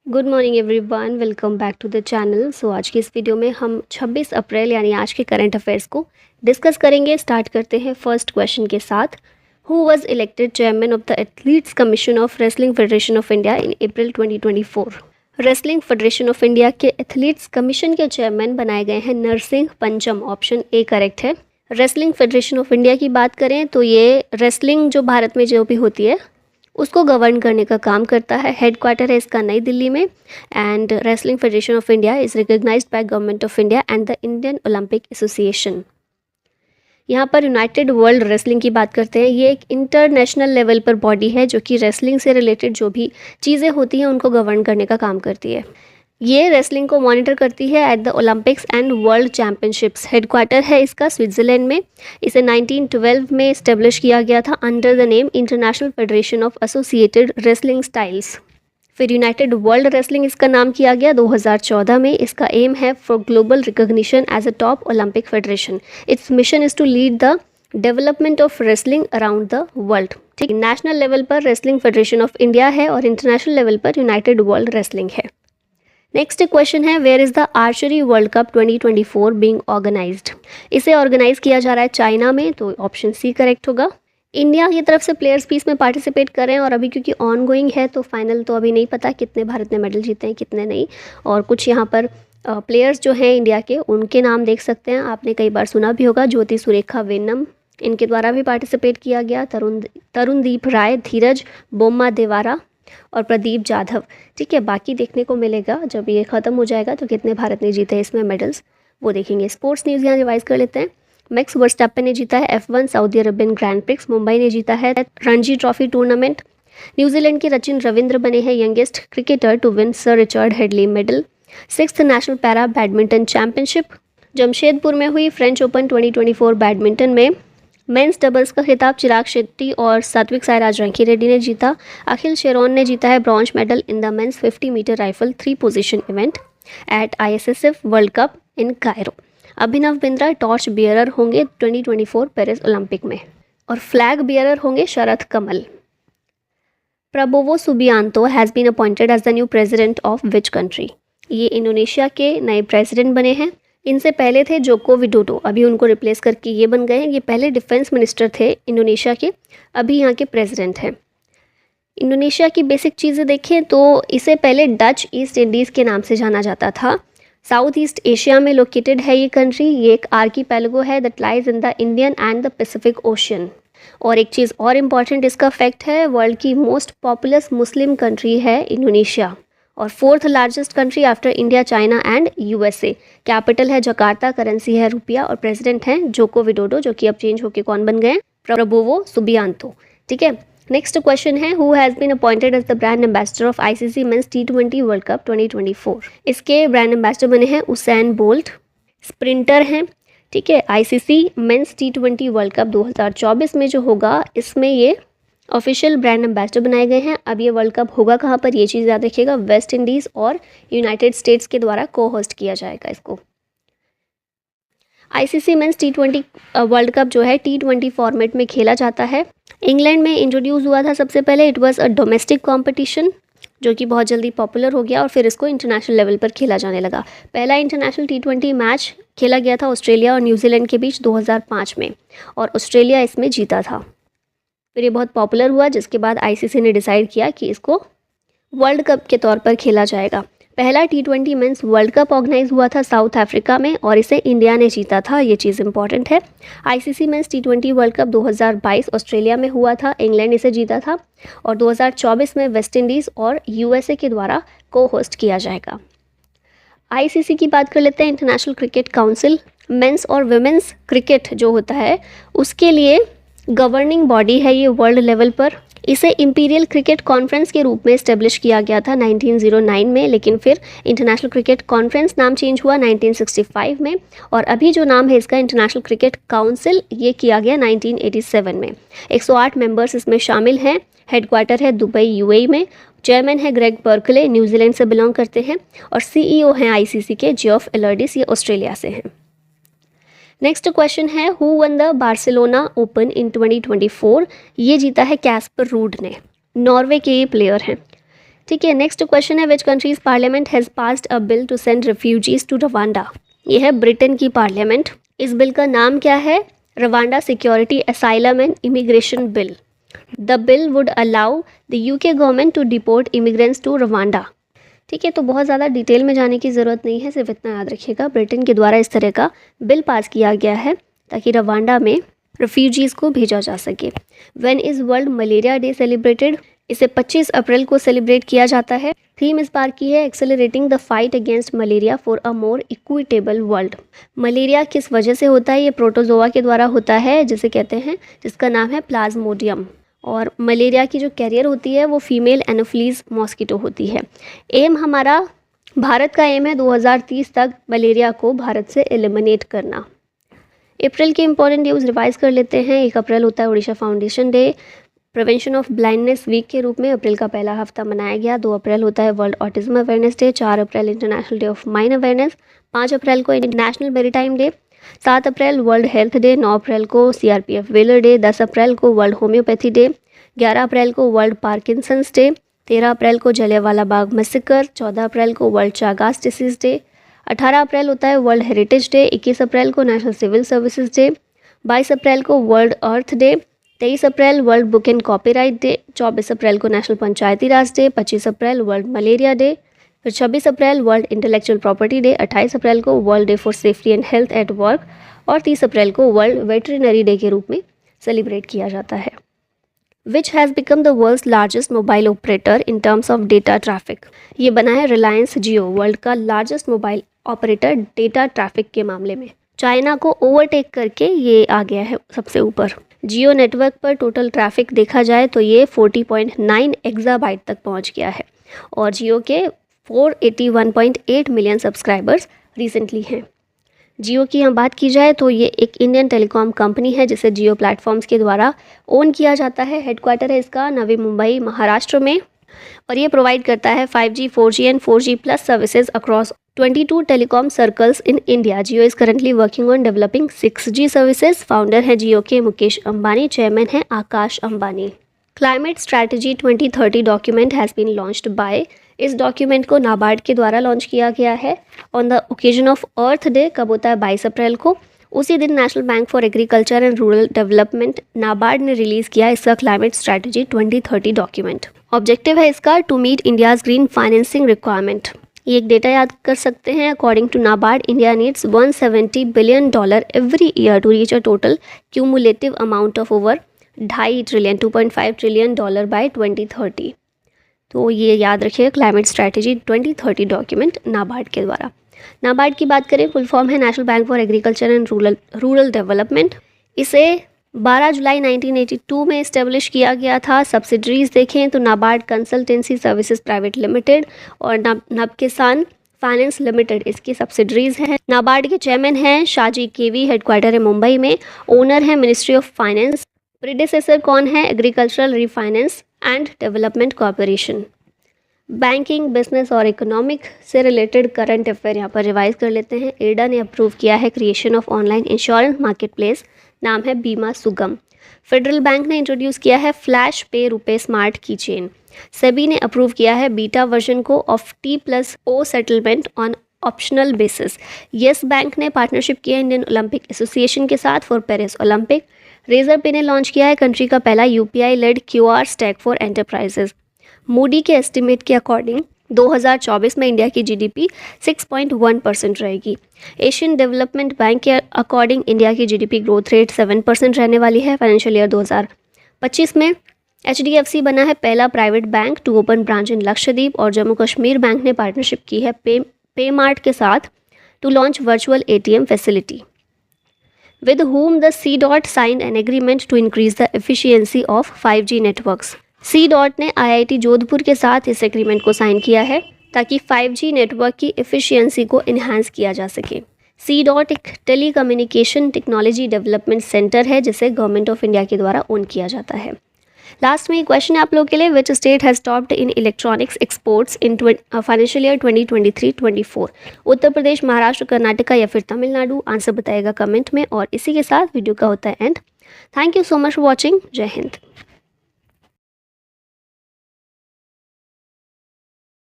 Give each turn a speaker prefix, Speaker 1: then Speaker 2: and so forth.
Speaker 1: Good morning everyone, welcome back to the channel. आज की इस वीडियो में हम 26 अप्रैल यानी आज के करंट अफेयर्स को डिस्कस करेंगे। स्टार्ट करते हैं फर्स्ट क्वेश्चन के साथ। Who was elected chairman of the athletes commission of wrestling federation of India in April 2024? Wrestling federation of India के एथलीट्स कमीशन के चेयरमैन बनाए गए हैं नरसिंह पंचम। ऑप्शन ए करेक्ट है। रेसलिंग फेडरेशन ऑफ इंडिया की बात करें तो ये रेसलिंग जो भारत में जो भी होती है उसको गवर्न करने का काम करता है। हेडक्वार्टर है इसका नई दिल्ली में। And wrestling federation of India is recognised by government of India and the Indian Olympic association. यहाँ पर यूनाइटेड वर्ल्ड रेसलिंग की बात करते हैं। ये एक इंटरनेशनल लेवल पर बॉडी है जो कि रेसलिंग से रिलेटेड जो भी चीज़ें होती हैं उनको गवर्न करने का काम करती है। ये रेसलिंग को मॉनिटर करती है at the Olympics and world championships. Headquarter है इसका स्विट्ज़रलैंड में। इसे 1912 में इस्टेब्लिश किया गया था under the name international federation of associated wrestling styles. फिर यूनाइटेड वर्ल्ड रेसलिंग इसका नाम किया गया 2014 में। इसका एम है for global recognition as a top Olympic federation. Its mission is to lead the development of wrestling around the world. ठीक, national level पर रेसलिंग फेडरेशन ऑफ इंडिया है और इंटरनेशनल लेवल पर यूनाइटेड वर्ल्ड रेसलिंग है। Next question है, where is the archery world cup 2024 being organised? इसे organise किया जा रहा है चाइना में, तो ऑप्शन सी करेक्ट होगा। इंडिया की तरफ से प्लेयर्स भी इसमें पार्टिसिपेट कर रहे हैं और अभी क्योंकि ऑन गोइंग है तो फाइनल तो अभी नहीं पता कितने भारत ने मेडल जीते हैं कितने नहीं। और कुछ यहाँ पर प्लेयर्स जो हैं इंडिया के उनके नाम देख सकते हैं, आपने कई बार सुना भी होगा। ज्योति सुरेखा वेन्नम, इनके द्वारा भी पार्टिसिपेट किया गया। तरुणदीप राय, धीरज बोम्मा देवारा और प्रदीप जाधव। ठीक है, बाकी देखने को मिलेगा जब ये ख़त्म हो जाएगा तो कितने भारत ने जीते इसमें मेडल्स वो देखेंगे। स्पोर्ट्स न्यूज़ यहाँ रिवाइज कर लेते हैं। मैक्स वर्स्टैपन ने जीता है F1 Saudi Arabian grand prix. Mumbai ने जीता है रणजी ट्रॉफी टूर्नामेंट। न्यूजीलैंड के सचिन रविंद्र बने हैं youngest cricketer to win sir Richard Hadlee medal. 6th national para badminton championship Jamshedpur में हुई। फ्रेंच ओपन 2024 बैडमिंटन में मेंस डबल्स का खिताब चिराग शेट्टी और सात्विक साईराज रंकीरेड्डी ने जीता। अखिल शेरोन ने जीता है bronze medal in the men's 50 metre rifle 3 position event at ISSF world cup in Cairo. Abhinav Bindra torch bearer होंगे 2024 पेरिस ओलंपिक में और फ्लैग बियरर होंगे Sharath Kamal. Prabowo Subianto has been appointed as the new president of which country? ये Indonesia के नए president बने हैं। इनसे पहले थे जोको विडोडो, अभी उनको रिप्लेस करके ये बन गए हैं। ये पहले डिफेंस मिनिस्टर थे इंडोनेशिया के, अभी यहाँ के प्रेसिडेंट हैं। इंडोनेशिया की बेसिक चीज़ें देखें तो इसे पहले डच ईस्ट इंडीज़ के नाम से जाना जाता था। साउथ ईस्ट एशिया में लोकेटेड है ये कंट्री। ये एक आर्कीपेलागो है that lies in the Indian and the Pacific ocean. और एक चीज़ और इम्पॉर्टेंट इसका फैक्ट है, वर्ल्ड की मोस्ट पॉपुलस मुस्लिम कंट्री है इंडोनेशिया और 4th largest country after India, China and USA। Capital है जकार्ता, करेंसी है रुपया और प्रेसिडेंट हैं जोको विडोडो, जो कि अब चेंज होकर कौन बन गए? Prabowo Subianto. ठीक है, नेक्स्ट क्वेश्चन है, who has been appointed as the brand ambassador of ICC men's T20 world cup 2024? इसके ब्रांड एम्बेसडर बने हैं उसैन बोल्ट, स्प्रिंटर हैं। ठीक है, ICC men's T20 world cup 2024 में जो होगा इसमें ये ऑफिशियल ब्रांड एम्बेसडर बनाए गए हैं। अब ये वर्ल्ड कप होगा कहाँ पर, ये चीज़ याद रखिएगा, वेस्ट इंडीज़ और यूनाइटेड स्टेट्स के द्वारा को होस्ट किया जाएगा इसको। ICC men's T20 world cup जो है T20 फॉर्मेट में खेला जाता है। इंग्लैंड में इंट्रोड्यूस हुआ था सबसे पहले। It was a domestic competition जो कि बहुत जल्दी पॉपुलर हो गया और फिर इसको इंटरनेशनल लेवल पर खेला जाने लगा। पहला इंटरनेशनल T20 मैच खेला गया था ऑस्ट्रेलिया और न्यूजीलैंड के बीच 2005 में और ऑस्ट्रेलिया इसमें जीता था। फिर ये बहुत पॉपुलर हुआ जिसके बाद ICC ने डिसाइड किया कि इसको वर्ल्ड कप के तौर पर खेला जाएगा। पहला T20 mains world cup organise हुआ था साउथ अफ्रीका में और इसे इंडिया ने जीता था, ये चीज़ इंपॉर्टेंट है। ICC men's T20 world cup 2022 Australia में हुआ था, इंग्लैंड इसे जीता था और 2024 में वेस्ट इंडीज़ और USA के द्वारा को होस्ट किया जाएगा। ICC की बात कर लेते हैं। इंटरनेशनल क्रिकेट काउंसिल मेंस और वुमेंस क्रिकेट जो होता है उसके लिए गवर्निंग बॉडी है ये वर्ल्ड लेवल पर। इसे इंपीरियल क्रिकेट कॉन्फ्रेंस के रूप में इस्टेब्लिश किया गया था 1909 में, लेकिन फिर इंटरनेशनल क्रिकेट कॉन्फ्रेंस नाम चेंज हुआ 1965 में और अभी जो नाम है इसका इंटरनेशनल क्रिकेट काउंसिल, ये किया गया 1987 में। 108 मेंबर्स इसमें शामिल हैं। हेडक्वार्टर है दुबई UAE में। चेयरमैन है ग्रेग बर्कले, न्यूजीलैंड से बिलोंग करते हैं और CEO हैं ICC के जेफ एलर्डिस, ये ऑस्ट्रेलिया से हैं। नेक्स्ट क्वेश्चन है, who one the Barcelona open in 2024? ये जीता है कैस्पर रूड ने, नॉर्वे के ये प्लेयर हैं। ठीक है, नेक्स्ट क्वेश्चन है, which country's parliament has passed a bill to send refugees to Rwanda. ये है ब्रिटेन की पार्लियामेंट। इस बिल का नाम क्या है? Rwanda security asylum and immigration bill. The bill would allow the UK government to deport immigrants to Rwanda. ठीक है, तो बहुत ज़्यादा डिटेल में जाने की ज़रूरत नहीं है, सिर्फ इतना याद रखिएगा, ब्रिटेन के द्वारा इस तरह का बिल पास किया गया है ताकि रवांडा में रेफ्यूजीज़ को भेजा जा सके। When is world malaria day celebrated? इसे 25 अप्रैल को सेलिब्रेट किया जाता है। थीम इस बार की है accelerating the fight against malaria for a more equitable world. Malaria किस वजह से होता है? ये प्रोटोजोआ के द्वारा होता है, जिसे कहते हैं, जिसका नाम है प्लाज्मोडियम। और मलेरिया की जो कैरियर होती है वो फीमेल एनोफिलीज मॉस्किटो होती है। एम हमारा, भारत का एम है 2030 तक मलेरिया को भारत से एलिमिनेट करना। अप्रैल के इंपॉर्टेंट न्यूज़ रिवाइज कर लेते हैं। 1 अप्रैल होता है Odisha foundation day. Prevention of blindness week के रूप में अप्रैल का पहला हफ्ता मनाया गया। 2 अप्रैल होता है world autism awareness day. 4 April international day of mine awareness. 5 अप्रैल को नेशनल मैरीटाइम डे। 7 अप्रैल वर्ल्ड हेल्थ डे। 9 अप्रैल को CRPF वेलर डे। 10 अप्रैल को वर्ल्ड होम्योपैथी डे। 11 अप्रैल को वर्ल्ड पार्किंसंस डे। 13 अप्रैल को जलियांवाला बाग मैसेकर। 14 अप्रैल को world Chagas disease day. 18 April होता है world heritage day. 21 April को national civil services day. 22 April को world earth day. 23 April world book and copyright day. 24 April को national panchayati Raj day. 25 April world malaria day. फिर 26 April world intellectual property day. 28 April को world day for safety and health at work. और 30 अप्रैल को world veterinary day के रूप में celebrate किया जाता है। Which has become the world's largest mobile operator in terms of data traffic? ये बना है रिलायंस जियो, वर्ल्ड का largest mobile operator data traffic के मामले में। चाइना को ओवरटेक करके ये आ गया है सबसे ऊपर। जियो नेटवर्क पर टोटल ट्रैफिक देखा जाए तो ये 40.9 एक्साबाइट तक पहुंच गया है और जियो के 481.8 मिलियन सब्सक्राइबर्स रिसेंटली हैं। जियो की हम बात की जाए तो ये एक इंडियन टेलीकॉम कंपनी है जिसे जियो प्लेटफॉर्म्स के द्वारा ओन किया जाता है। हेडक्वार्टर है इसका नवी मुंबई महाराष्ट्र में और ये प्रोवाइड करता है 5G, 4G and 4G plus services across 22 telecom circles in India. Jio is currently working on developing 6G services. Founder है जियो के मुकेश अंबानी, चेयरमैन है Akash Ambani. Climate strategy 2030 document has been launched by. इस डॉक्यूमेंट को नाबार्ड के द्वारा लॉन्च किया गया है on the occasion of earth day. कब होता है? 22 अप्रैल को। उसी दिन national bank for agriculture and rural development NABARD ने रिलीज़ किया इसका क्लाइमेट स्ट्रैटेजी 2030 डॉक्यूमेंट। ऑब्जेक्टिव है इसका to meet India's green financing requirement. ये एक डेटा याद कर सकते हैं। According to NABARD, India needs $170 billion every year to reach a total cumulative amount of over 2.5 trillion, $2.5 trillion by 2030। तो ये याद रखिए, क्लाइमेट स्ट्रैटेजी 2030 डॉक्यूमेंट नाबार्ड के द्वारा। नाबार्ड की बात करें, फुल फॉर्म है national bank for agriculture and rural development. इसे 12 जुलाई 1982 में इस्टेब्लिश किया गया था। सब्सिडरीज देखें तो NABARD consultancy services private limited और नब किसान फाइनेंस लिमिटेड इसकी सब्सिडरीज हैं। नाबार्ड के चेयरमैन हैं शाहजी केवी, हेडक्वार्टर है मुंबई में। ओनर है मिनिस्ट्री ऑफ फाइनेंस। प्रीडेसेसर कौन है? Agricultural refinance and development corporation. Banking, business और इकोनॉमिक से रिलेटेड करंट अफेयर यहाँ पर रिवाइज कर लेते हैं। एडा ने अप्रूव किया है creation of online insurance market place, नाम है बीमा सुगम। फेडरल बैंक ने इंट्रोड्यूस किया है फ्लैश पे रुपे स्मार्ट की चेन। सेबी ने अप्रूव किया है बीटा वर्जन को of T+O settlement on optional basis. Yes bank ने पार्टनरशिप किया इंडियन ओलंपिक एसोसिएशन के साथ फॉर पेरिस ओलंपिक। रेजर पे ने लॉन्च किया है कंट्री का पहला UPI led QR stack for enterprises. Moody के एस्टिमेट के अकॉर्डिंग 2024 में इंडिया की GDP 6.1% रहेगी। एशियन डेवलपमेंट बैंक के अकॉर्डिंग इंडिया की GDP ग्रोथ रेट 7% रहने वाली है फाइनेंशियल ईयर 2025 में। HDFC बना है पहला private bank to open branch in Lakshadweep और जम्मू कश्मीर बैंक ने पार्टनरशिप की है पेमार्ट के साथ to launch virtual ATM facility. With whom the C. signed an agreement to increase the efficiency of 5G networks. C. ने IIT जोधपुर के साथ इस एग्रीमेंट को साइन किया है ताकि 5G नेटवर्क की एफिशिएंसी को इन्हांस किया जा सके। C. एक telecommunication technology development centre है जिसे गवर्नमेंट ऑफ इंडिया के द्वारा ओन किया जाता है। लास्ट में एक क्वेश्चन है आप लोग के लिए, which state has topped in electronics exports in financial year 2023-24? Uttar Pradesh, Maharashtra, Karnataka या फिर तमिलनाडु? आंसर बताएगा कमेंट में। और इसी के साथ वीडियो का होता है and. Thank you so much for watching. जय हिंद।